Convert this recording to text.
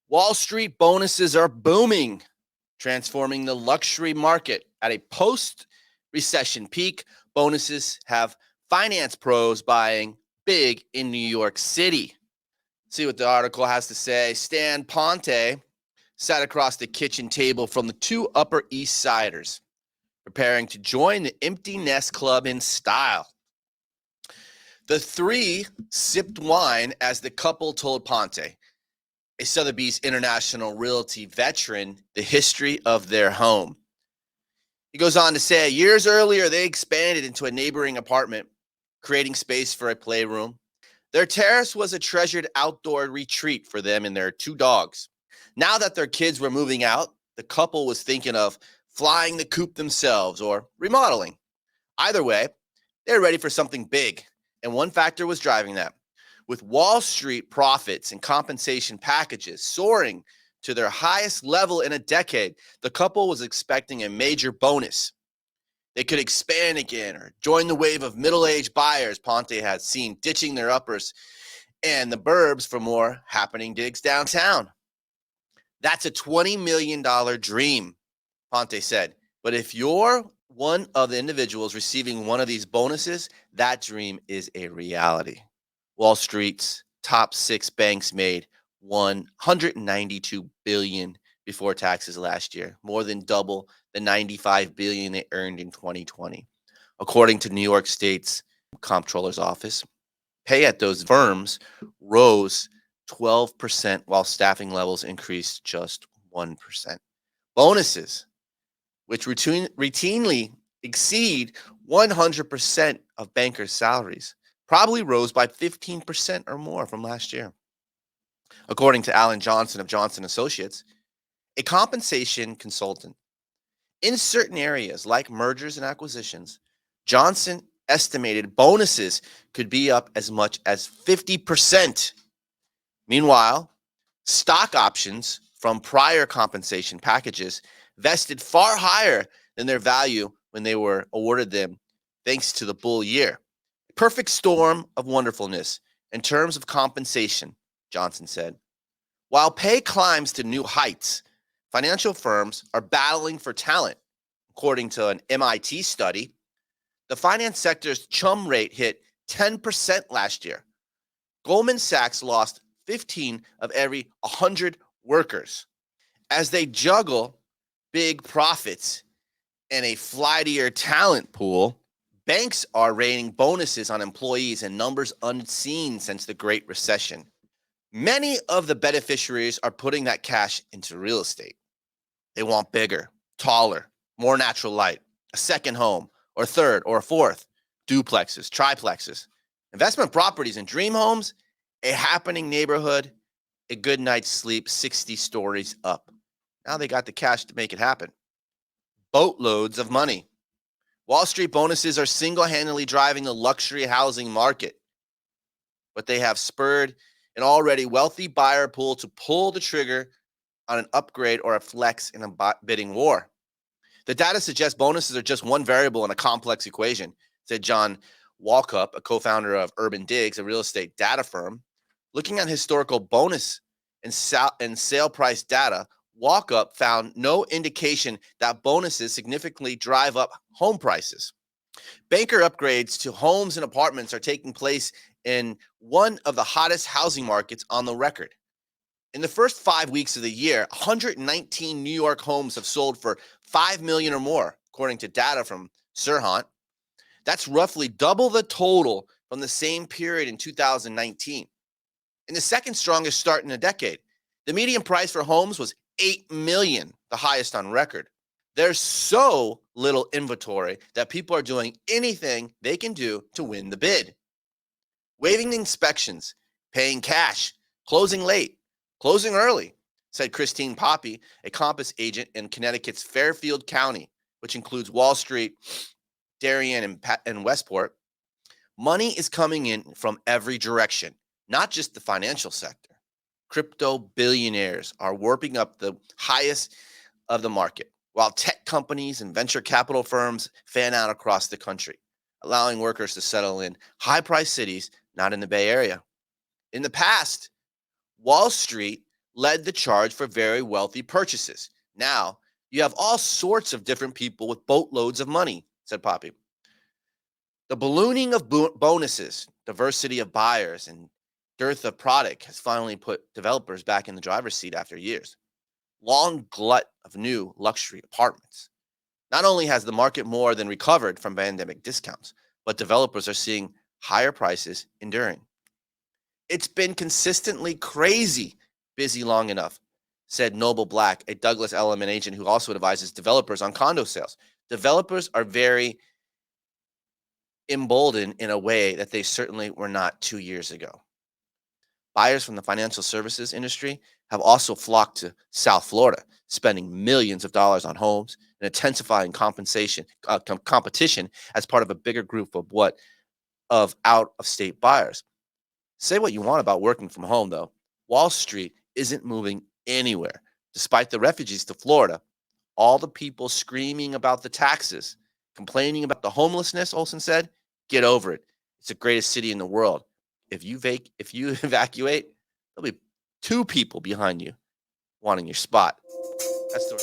Wall Street bonuses are booming, transforming the luxury market. At a post recession peak, bonuses have finance pros buying big in New York City. See what the article has to say. Stan Ponte sat across the kitchen table from the two Upper East Siders, preparing to join the Empty Nest Club in style. The three sipped wine as the couple told Ponte, a Sotheby's International Realty veteran, the history of their home. He goes on to say, years earlier, they expanded into a neighboring apartment, creating space for a playroom. Their terrace was a treasured outdoor retreat for them and their two dogs. Now that their kids were moving out, the couple was thinking of flying the coop themselves or remodeling. Either way, they were ready for something big, and one factor was driving that. With Wall Street profits and compensation packages soaring to their highest level in a decade, the couple was expecting a major bonus. They could expand again or join the wave of middle-aged buyers Ponte had seen ditching their uppers and the burbs for more happening digs downtown. That's a $20 million dream, Ponte said. But if you're one of the individuals receiving one of these bonuses, that dream is a reality. Wall Street's top six banks made $192 billion before taxes last year, more than double the $95 billion they earned in 2020. According to New York State's Comptroller's Office, pay at those firms rose 12% while staffing levels increased just 1%. Bonuses, which routinely exceed 100% of bankers' salaries, probably rose by 15% or more from last year. According to Alan Johnson of Johnson Associates, a compensation consultant, in certain areas like mergers and acquisitions, Johnson estimated bonuses could be up as much as 50%. Meanwhile, stock options from prior compensation packages vested far higher than their value when they were awarded them thanks to the bull year. Perfect storm of wonderfulness in terms of compensation, Johnson said. While pay climbs to new heights, financial firms are battling for talent. According to an MIT study, the finance sector's churn rate hit 10% last year. Goldman Sachs lost 15 of every 100 workers. As they juggle big profits and a flightier talent pool, banks are raining bonuses on employees in numbers unseen since the Great Recession. Many of the beneficiaries are putting that cash into real estate. They want bigger, taller, more natural light, a second home, or third, or a fourth, duplexes, triplexes, investment properties and dream homes, a happening neighborhood, a good night's sleep 60 stories up. Now they got the cash to make it happen. Boatloads of money. Wall Street bonuses are single-handedly driving the luxury housing market, but they have spurred an already wealthy buyer pool to pull the trigger on an upgrade or a flex in a bidding war. The data suggests bonuses are just one variable in a complex equation, said John Walkup, a co-founder of Urban Digs, a real estate data firm. Looking at historical bonus and sale price data, Walkup found no indication that bonuses significantly drive up home prices. Banker upgrades to homes and apartments are taking place in one of the hottest housing markets on the record. In the first 5 weeks of the year, 119 New York homes have sold for $5 million or more, according to data from Serhant. That's roughly double the total from the same period in 2019. In the second strongest start in a decade, the median price for homes was $8 million, the highest on record. There's so little inventory that people are doing anything they can do to win the bid. Waiving the inspections, paying cash, closing late, closing early, said Christine Poppy, a Compass agent in Connecticut's Fairfield County, which includes Wall Street, Darien, and Westport. Money is coming in from every direction, not just the financial sector. Crypto billionaires are warping up the highest of the market, while tech companies and venture capital firms fan out across the country. allowing workers to settle in high-priced cities, not in the Bay Area. In the past, Wall Street led the charge for very wealthy purchases. Now, you have all sorts of different people with boatloads of money, said Poppy. The ballooning of bonuses, diversity of buyers, and dearth of product has finally put developers back in the driver's seat after years. Long glut of new luxury apartments. Not only has the market more than recovered from pandemic discounts, but developers are seeing higher prices enduring. It's been consistently crazy busy long enough, said Noble Black, a Douglas Elliman agent who also advises developers on condo sales. Developers are very emboldened in a way that they certainly were not 2 years ago. Buyers from the financial services industry have also flocked to South Florida, spending millions of dollars on homes and intensifying competition as part of a bigger group of out-of-state buyers. Say what you want about working from home, though. Wall Street isn't moving anywhere. Despite the refugees to Florida, all the people screaming about the taxes, complaining about the homelessness, Olson said, get over it. It's the greatest city in the world. If you evacuate, there'll be 2 people behind you wanting your spot. That's the